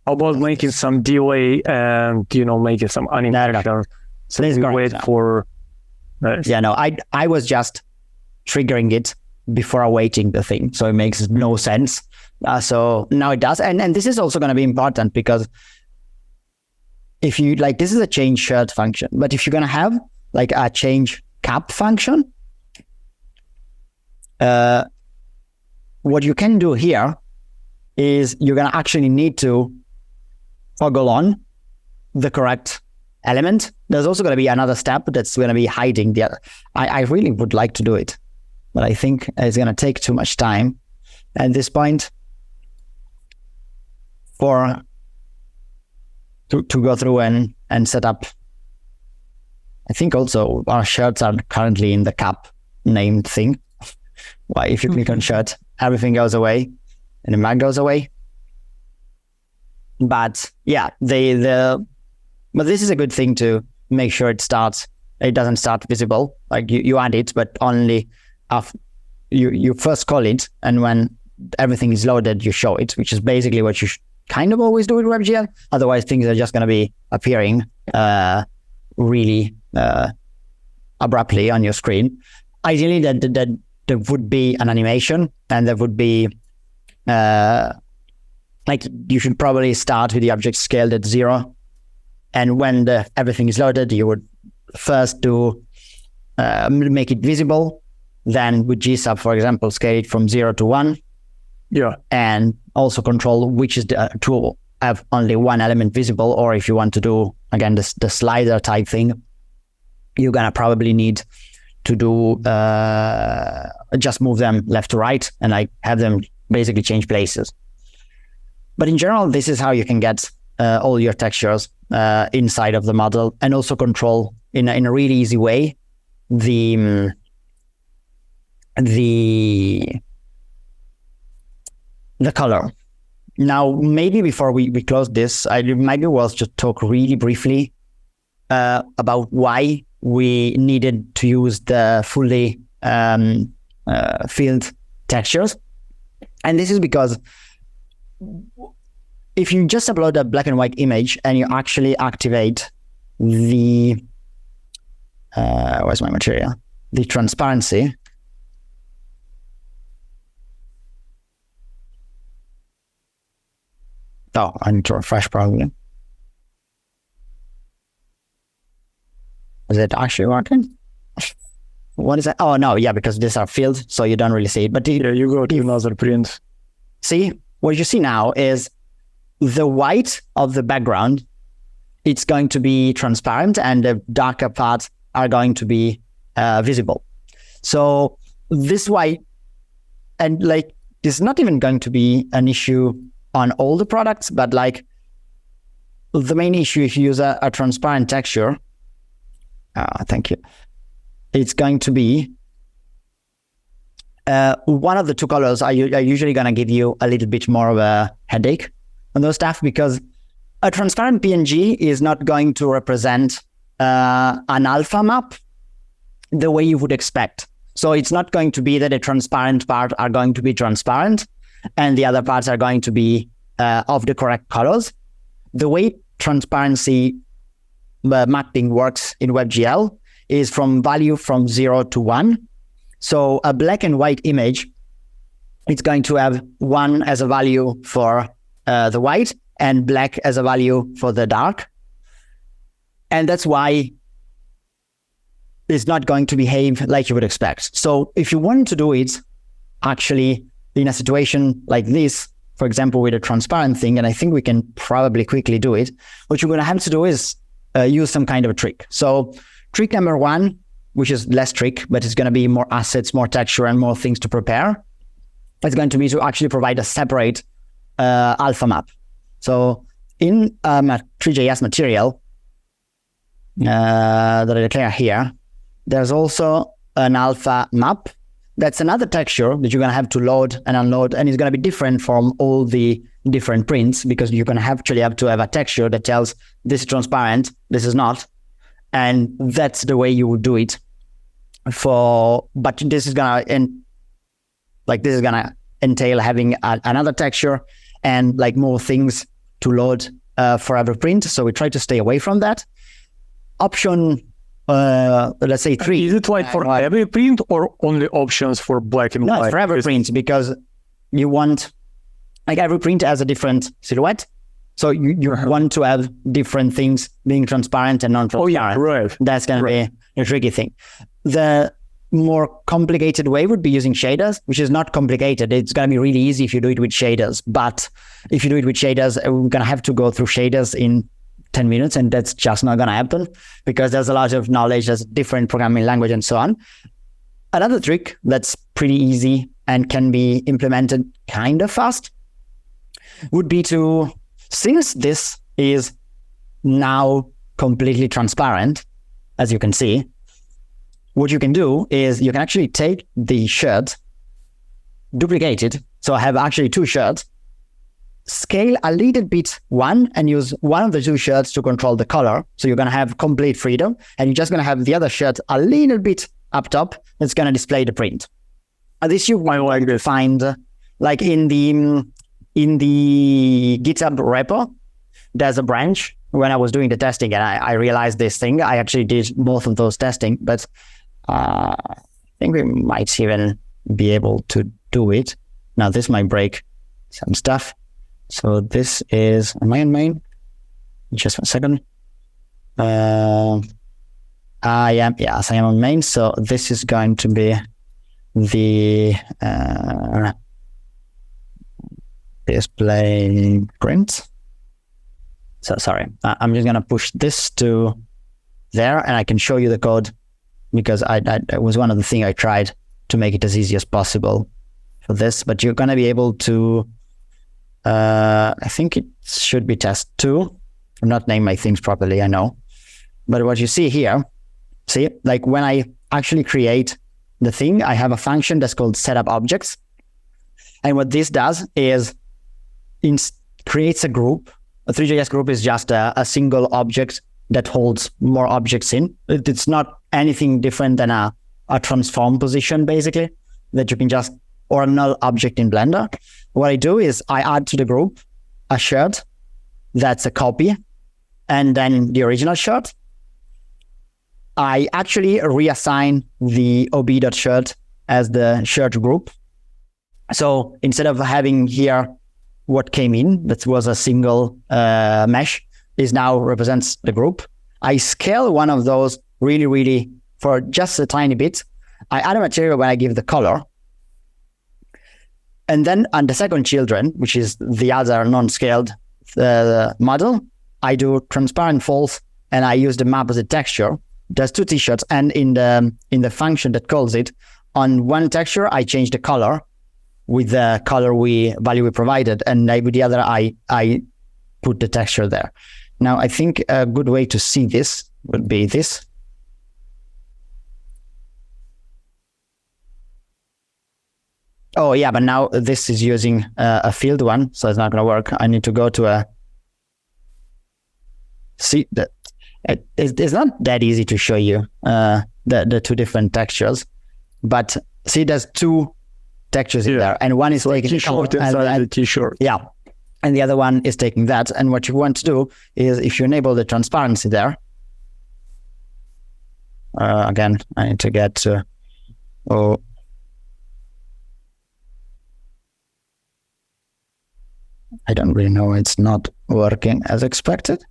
How about making some delay and, making some animation? No. So we wait for... Yeah, no, I was just triggering it before awaiting the thing. So it makes no sense. So now it does. And this is also going to be important because if you this is a change shirt function, but if you're going to have like a change cap function, what you can do here is you're going to actually need to toggle on the correct element. There's also going to be another step that's going to be hiding the other. I really would like to do it, but I think it's going to take too much time at this point to go through and set up. I think also our shirts are currently in the cap named thing. Why, if you click on shirt, everything goes away and the mag goes away. But yeah, but this is a good thing to make sure it doesn't start visible. Like you add it, but only after you first call it, and when everything is loaded, you show it, which is basically what you should kind of always do with WebGL. Otherwise, things are just going to be appearing really abruptly on your screen. Ideally, that there would be an animation, and there would be you should probably start with the object scaled at 0. And when everything is loaded, you would first do make it visible. Then with GSub, for example, scale it from 0 to 1. Yeah. And also control which is to have only one element visible, or if you want to do, again, the slider type thing, you're going to probably need to do just move them left to right and have them basically change places. But in general, this is how you can get all your textures inside of the model, and also control in a really easy way the color. Now, maybe before we close this, it might be worth to talk really briefly about why we needed to use the fully filled textures. And this is because if you just upload a black and white image and you actually activate the where's my material? The transparency. Oh, I need to refresh probably. Is it actually working? What is that? Oh, no, yeah, because these are filled, so you don't really see it. But yeah, you go to another print. See, what you see now is the white of the background, it's going to be transparent, and the darker parts are going to be visible. So this white, and this is not even going to be an issue on all the products, but the main issue if you use a transparent texture, thank you, it's going to be one of the two colors are usually going to give you a little bit more of a headache on those stuff, because a transparent PNG is not going to represent an alpha map the way you would expect. So it's not going to be that the transparent part are going to be transparent and the other parts are going to be of the correct colors. The way transparency mapping works in WebGL is from value from 0 to 1. So a black and white image, it's going to have 1 as a value for the white and black as a value for the dark. And that's why it's not going to behave like you would expect. So if you want to do it actually in a situation like this, for example, with a transparent thing, and I think we can probably quickly do it, what you're going to have to do is use some kind of a trick. So trick number 1, which is less trick, but it's going to be more assets, more texture, and more things to prepare. It's going to be to actually provide a separate alpha map. So in three.js material that I declare here, there's also an alpha map. That's another texture that you're going to have to load and unload, and it's going to be different from all the different prints, because you're going to actually have to have a texture that tells this is transparent, this is not, And that's the way you would do it but this is gonna entail having another texture and like more things to load for every print. So we try to stay away from that. Option, let's say 3. Is it like for every print or only options for black and white? No, for every print, because you want, like, every print has a different silhouette. So you want to have different things being transparent and non-transparent. Oh, yeah, right. That's going to be a tricky thing. The more complicated way would be using shaders, which is not complicated. It's going to be really easy if you do it with shaders. But if you do it with shaders, we're going to have to go through shaders in 10 minutes, and that's just not going to happen because there's a lot of knowledge, there's different programming language and so on. Another trick that's pretty easy and can be implemented kind of fast would be to, since this is now completely transparent, as you can see, what you can do is you can actually take the shirt, duplicate it. So I have actually 2 shirts, scale a little bit one, and use one of the 2 shirts to control the color. So you're going to have complete freedom, and you're just going to have the other shirt a little bit up top. That's going to display the print. And this you might find like in the GitHub repo. There's a branch. When I was doing the testing and I realized this thing, I actually did both of those testing, but I think we might even be able to do it. Now this might break some stuff. So this is, am I in main? Just 1 second. I am on main. So this is going to be the display print. So sorry, I'm just going to push this to there, and I can show you the code because it was one of the things I tried to make it as easy as possible for this. But you're going to be able to, I think it should be test 2. I'm not naming my things properly, I know. But what you see here, see, like when I actually create the thing, I have a function that's called setup objects. And what this does is creates a group. A three.js group is just a single object that holds more objects in. It's not anything different than a transform position, basically, that you can just, or a null object in Blender. What I do is I add to the group a shirt that's a copy, and then the original shirt. I actually reassign the ob.shirt as the shirt group. So instead of having here what came in, that was a single mesh, is now represents the group. I scale one of those really for just a tiny bit. I add a material when I give the color. And then on the second children, which is the other non-scaled model, I do transparent false, and I use the map as a texture. There's 2 t-shirts, and in the function that calls it, on one texture, I change the color with the color value we provided, and with the other, I put the texture there. Now, I think a good way to see this would be this. Oh yeah, but now this is using a field one, so it's not going to work. I need to go to see that it's not that easy to show you the 2 different textures, but see, there's 2 textures in there, and one is taking t-shirt inside the t-shirt. Yeah, and the other one is taking that. And what you want to do is, if you enable the transparency there, again, I need to get to I don't really know. It's not working as expected.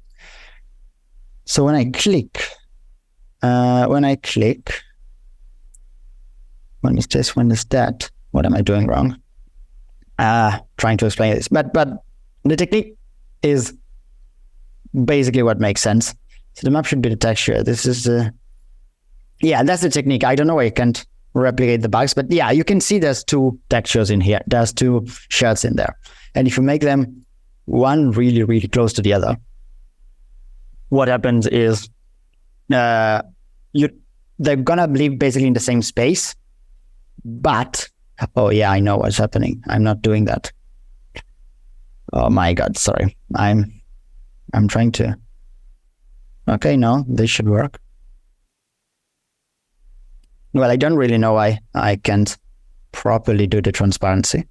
So when I click, when is this? When is that? What am I doing wrong? Trying to explain this, but the technique is basically what makes sense. So the map should be the texture. This is that's the technique. I don't know why you can't replicate the bugs, but yeah, you can see there's 2 textures in here. There's 2 shirts in there. And if you make them one really close to the other, what happens is they're gonna live basically in the same space, but oh yeah, I know what's happening. I'm not doing that. Oh my God, sorry. I'm trying to. Okay, no, this should work. Well, I don't really know why I can't properly do the transparency.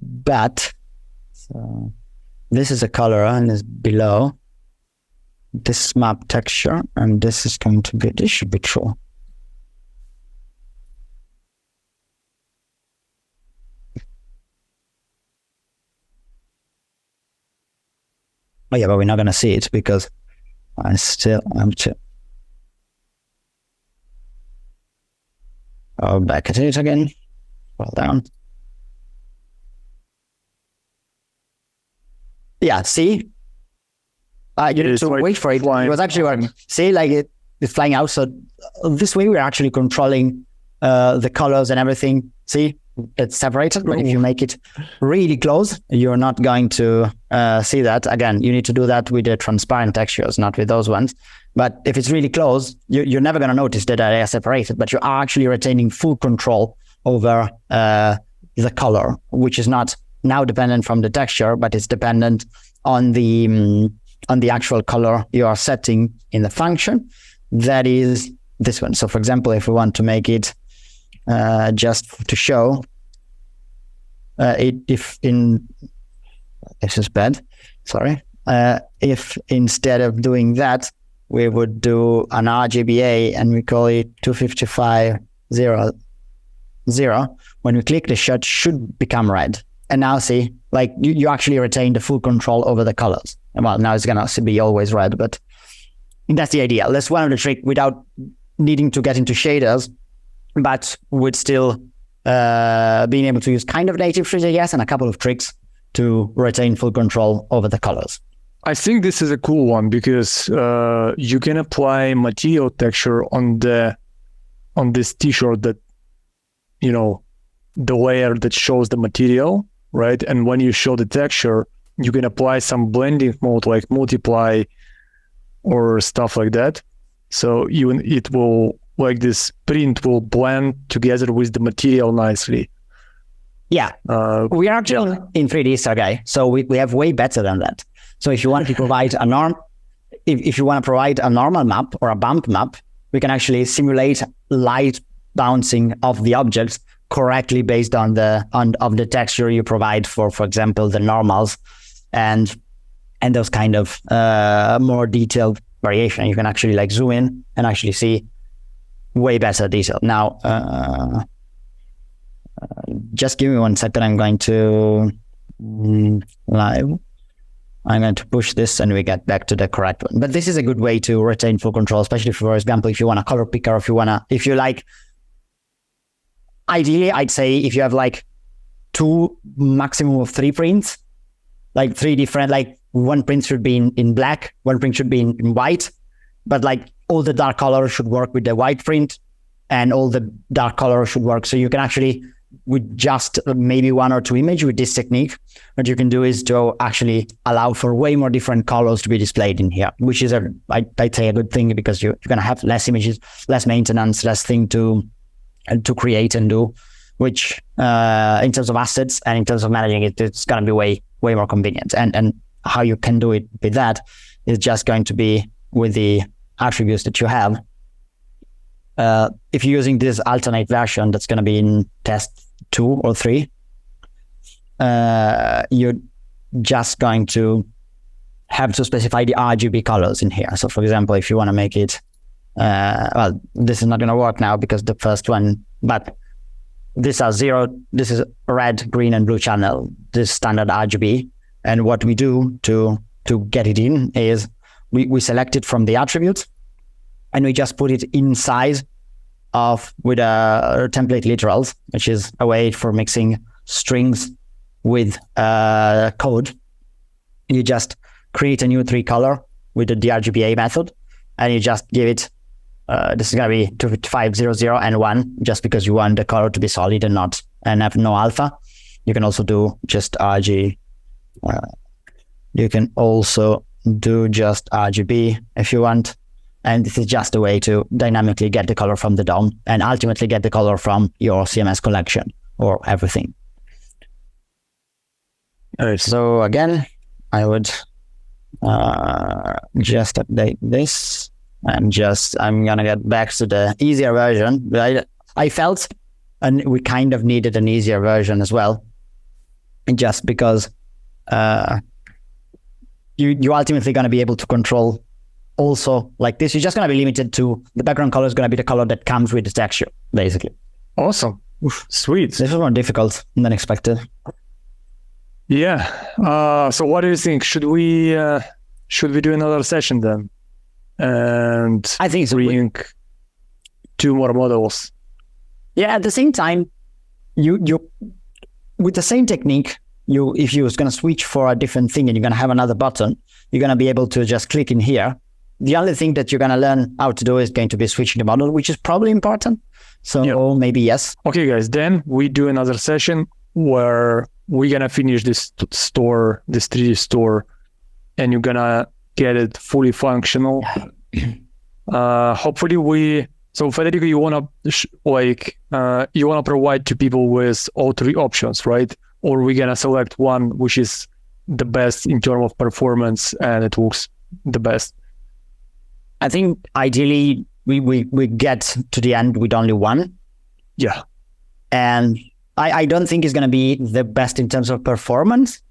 But so this is a color and is below this map texture, and this is going to be, this should be true. Oh yeah, but we're not going to see it because I still have to go back at it again. Scroll down. Yeah, see? You need to wait for it. It was actually working. See, like it's flying out. So this way we're actually controlling the colors and everything. See, it's separated. But if you make it really close, you're not going to see that. Again, you need to do that with the transparent textures, not with those ones. But if it's really close, you're never going to notice that they are separated, but you are actually retaining full control over the color, which is not now dependent from the texture, but it's dependent on the actual color you are setting in the function. That is this one. So for example, if we want to make it just to show this is bad, sorry. If instead of doing that, we would do an RGBA and we call it 255.0.0. When we click, the shirt should become red. And now see, like you actually retain the full control over the colors. Well, now it's going to be always red, but that's the idea. That's one of the tricks without needing to get into shaders, but with still being able to use kind of native three.js and a couple of tricks to retain full control over the colors. I think this is a cool one because you can apply material texture on this t-shirt that, you know, the layer that shows the material, right? And when you show the texture, you can apply some blending mode like multiply or stuff like that. So it will, like this print will blend together with the material nicely. Yeah, we are actually in 3D, Sergey. So we have way better than that. So if you want to provide if you want to provide a normal map or a bump map, we can actually simulate light bouncing of the objects correctly based on the texture you provide for example, the normals and those kind of more detailed variation. You can actually like zoom in and actually see way better detail. Now, just give me 1 second. I'm going to I'm going to push this and we get back to the correct one. But this is a good way to retain full control, especially for example, if you want a color picker, if you like, ideally, I'd say if you have like 2, maximum of 3 prints, like 3 different, like one print should be in black, one print should be in white, but like all the dark color should work with the white print and all the dark color should work. So you can actually, with just maybe 1 or 2 images with this technique, what you can do is to actually allow for way more different colors to be displayed in here, which is I'd say a good thing because you're going to have less images, less maintenance, less thing to create and do, which in terms of assets and in terms of managing it, it's going to be way more convenient. And how you can do it with that is just going to be with the attributes that you have. If you're using this alternate version that's going to be in test 2 or 3, you're just going to have to specify the RGB colors in here. So for example, if you want to make it, well, this is not going to work now because the first one, but these are 0, this is red, green, and blue channel, this standard RGB. And what we do to get it in is we select it from the attributes and we just put it inside with a template literals, which is a way for mixing strings with code. You just create a new 3 color with the DRGBA method, and you just give it, this is going to be 255.0.0 and 1, just because you want the color to be solid and have no alpha. You can also do just RG. You can also do just RGB if you want. And this is just a way to dynamically get the color from the DOM and ultimately get the color from your CMS collection or everything. So again, I would just update this I'm going to get back to the easier version. But I felt, and we kind of needed an easier version as well, just because you're ultimately going to be able to control also like this. You're just going to be limited to the background color is going to be the color that comes with the texture, basically. Awesome. Oof, sweet. This was more difficult than expected. Yeah. So what do you think? Should we do another session then? And I think so. Bring 2 more models. Yeah. At the same time, you with the same technique, if you're going to switch for a different thing and you're going to have another button, you're going to be able to just click in here. The only thing that you're going to learn how to do is going to be switching the model, which is probably important. So maybe yes. Okay, guys. Then we do another session where we're going to finish this store, this 3D store, and you're going to get it fully functional. Hopefully so Federico, you want to you want to provide to people with all 3 options, right? Or we're going to select one which is the best in terms of performance and it looks the best? I think ideally we get to the end with only one. Yeah. And I don't think it's going to be the best in terms of performance,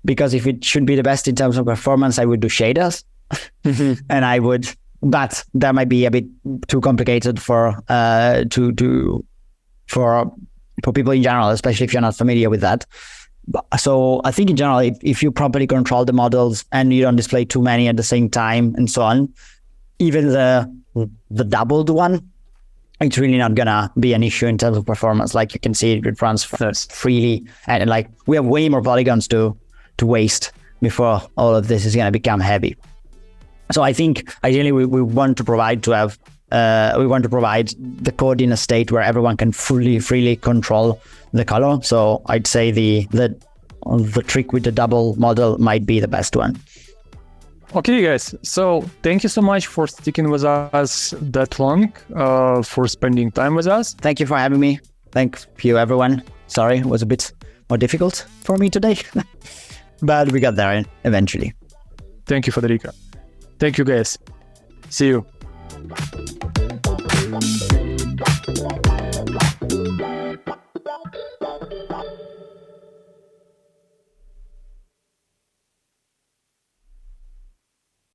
because if it should be the best in terms of performance, I would do shaders. And but that might be a bit too complicated for people in general, especially if you're not familiar with that. So I think in general, if you properly control the models and you don't display too many at the same time and so on, even the doubled one, it's really not gonna be an issue in terms of performance. Like you can see, it runs freely, and like we have way more polygons to waste before all of this is gonna become heavy. So I think ideally we want to provide the code in a state where everyone can freely control the color. So I'd say the trick with the double model might be the best one. Okay, guys. So thank you so much for sticking with us that long, for spending time with us. Thank you for having me. Thank you, everyone. Sorry, it was a bit more difficult for me today, but we got there eventually. Thank you, Federico. Thank you, guys. See you.